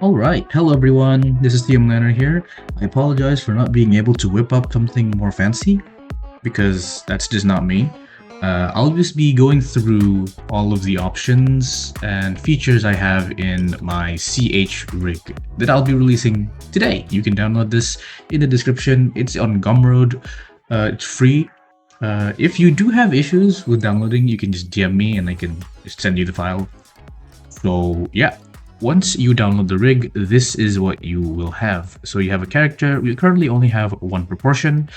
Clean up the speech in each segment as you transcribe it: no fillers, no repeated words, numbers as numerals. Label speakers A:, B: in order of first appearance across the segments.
A: Alright, hello everyone, this is TM Lanner here. I apologize for not being able to whip up something more fancy, because that's just not me. I'll just be going through all of the options and features I have in my CH rig that I'll be releasing today. You can download this in the description, it's on Gumroad, it's free. If you do have issues with downloading, you can just DM me and I can just send you the file. So yeah, once you download the rig, this is what you will have. So you have a character. We currently only have one proportion,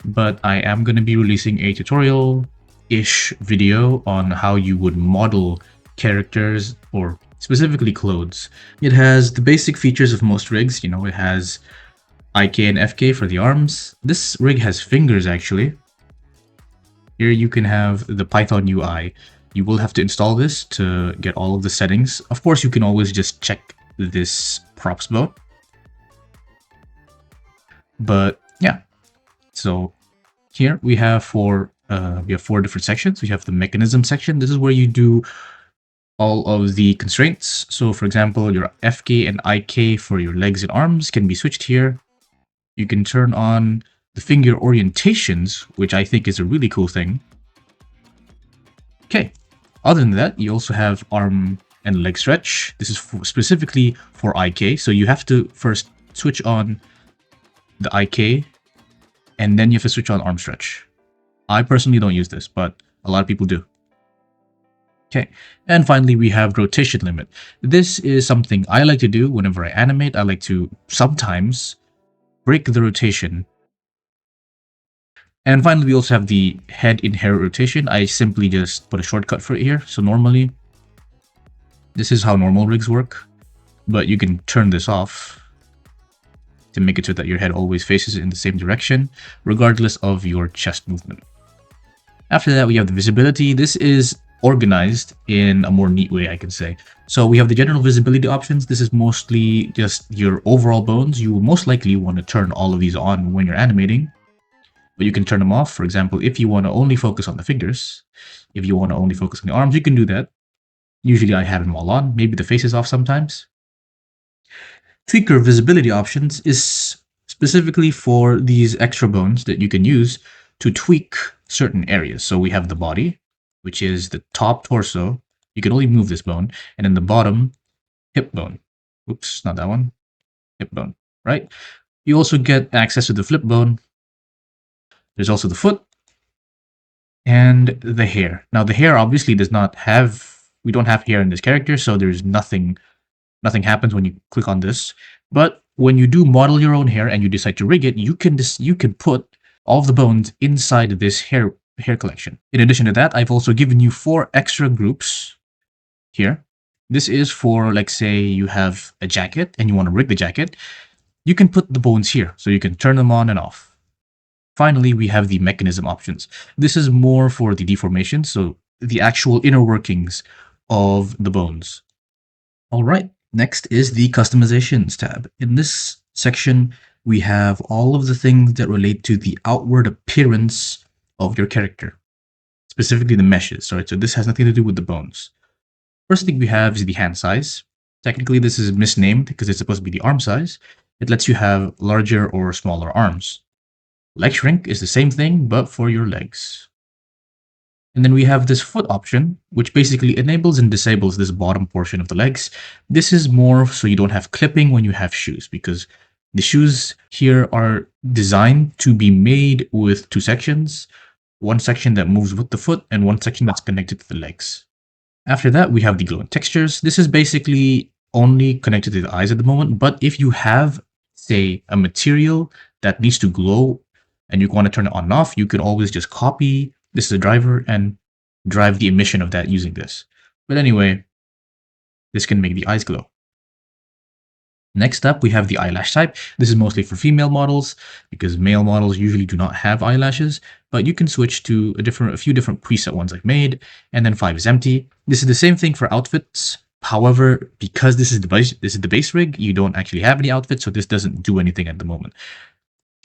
A: but I am going to be releasing a tutorial-ish video on how you would model characters or specifically clothes. It has the basic features of most rigs. You know, it has IK and FK for the arms. This rig has fingers actually. Here you can have the Python UI. You will have to install this to get all of the settings. Of course, you can always just check this props mode. But yeah, so here we have four different sections. We have the mechanism section. This is where you do all of the constraints. So for example, your FK and IK for your legs and arms can be switched here. You can turn on the finger orientations, which I think is a really cool thing. Okay, other than that, you also have arm and leg stretch. This is specifically for IK, so you have to first switch on the IK, and then you have to switch on arm stretch. I personally don't use this, but a lot of people do. Okay, and finally we have rotation limit. This is something I like to do whenever I animate. I like to sometimes break the rotation. And finally, we also have the head inherit rotation. I simply just put a shortcut for it here. So normally, this is how normal rigs work, but you can turn this off to make it so that your head always faces in the same direction, regardless of your chest movement. After that, we have the visibility. This is organized in a more neat way, I can say. So we have the general visibility options. This is mostly just your overall bones. You will most likely want to turn all of these on when you're animating, but you can turn them off. For example, if you want to only focus on the fingers, if you want to only focus on the arms, you can do that. Usually I have them all on, maybe the face is off sometimes. Tweaker visibility options is specifically for these extra bones that you can use to tweak certain areas. So we have the body, which is the top torso. You can only move this bone. And then the bottom, hip bone. Oops, not that one. Hip bone, right? You also get access to the flip bone. There's also the foot and the hair. Now the hair obviously does not have, we don't have hair in this character, so there's nothing happens when you click on this. But when you do model your own hair and you decide to rig it, you can put all of the bones inside this hair collection. In addition to that, I've also given you 4 extra groups here. This is for, like, say you have a jacket and you want to rig the jacket. You can put the bones here, so you can turn them on and off. Finally, we have the mechanism options. This is more for the deformation, so the actual inner workings of the bones. All right, next is the customizations tab. In this section, we have all of the things that relate to the outward appearance of your character, specifically the meshes. Right? So this has nothing to do with the bones. First thing we have is the hand size. Technically, this is misnamed because it's supposed to be the arm size. It lets you have larger or smaller arms. Leg shrink is the same thing, but for your legs. And then we have this foot option, which basically enables and disables this bottom portion of the legs. This is more so you don't have clipping when you have shoes, because the shoes here are designed to be made with 2 sections. One section that moves with the foot and one section that's connected to the legs. After that, we have the glowing textures. This is basically only connected to the eyes at the moment, but if you have, say, a material that needs to glow and you want to turn it on and off, you could always just copy this is a driver and drive the emission of that using this. But anyway, this can make the eyes glow. Next up, we have the eyelash type. This is mostly for female models because male models usually do not have eyelashes, but you can switch to a few different preset ones I've made, and then 5 is empty. This is the same thing for outfits. However, because this is the base rig, you don't actually have any outfits, so this doesn't do anything at the moment.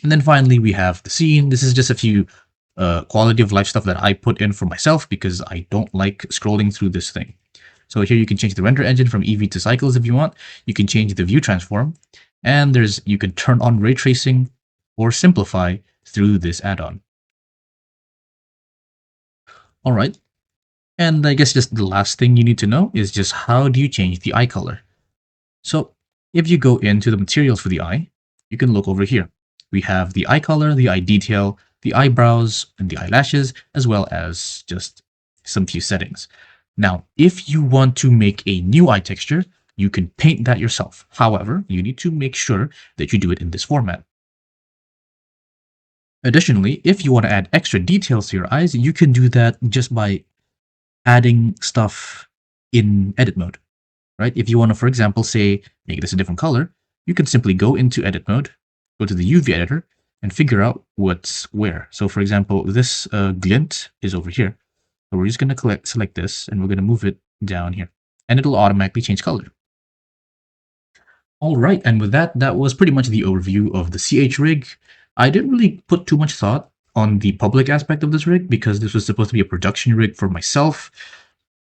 A: And then finally, we have the scene. This is just a few quality of life stuff that I put in for myself because I don't like scrolling through this thing. So here you can change the render engine from Eevee to Cycles if you want. You can change the view transform, and you can turn on ray tracing or simplify through this add-on. All right, and I guess just the last thing you need to know is just how do you change the eye color. So if you go into the materials for the eye, you can look over here. We have the eye color, the eye detail, the eyebrows, and the eyelashes, as well as just some few settings. Now, if you want to make a new eye texture, you can paint that yourself. However, you need to make sure that you do it in this format. Additionally, if you want to add extra details to your eyes, you can do that just by adding stuff in edit mode, right? If you want to, for example, say, make this a different color, you can simply go into edit mode, go to the UV editor, and figure out what's where. So for example, this glint is over here. So we're just going to select this, and we're going to move it down here, and it'll automatically change color. All right, and with that, that was pretty much the overview of the CH rig. I didn't really put too much thought on the public aspect of this rig because this was supposed to be a production rig for myself.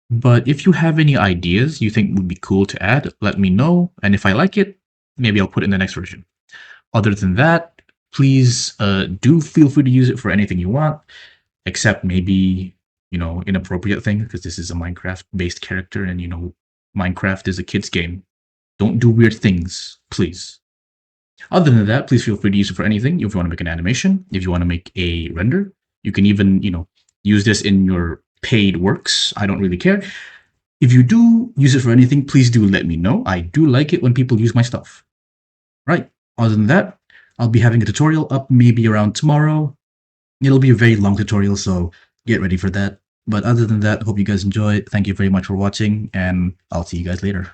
A: But if you have any ideas you think would be cool to add, let me know. And if I like it, maybe I'll put it in the next version. Other than that, please do feel free to use it for anything you want, except maybe, inappropriate things, because this is a Minecraft-based character, and, Minecraft is a kid's game. Don't do weird things, please. Other than that, please feel free to use it for anything. If you want to make an animation, if you want to make a render, you can even, use this in your paid works. I don't really care. If you do use it for anything, please do let me know. I do like it when people use my stuff. Right. Other than that, I'll be having a tutorial up maybe around tomorrow. It'll be a very long tutorial, so get ready for that. But other than that, hope you guys enjoy. Thank you very much for watching, and I'll see you guys later.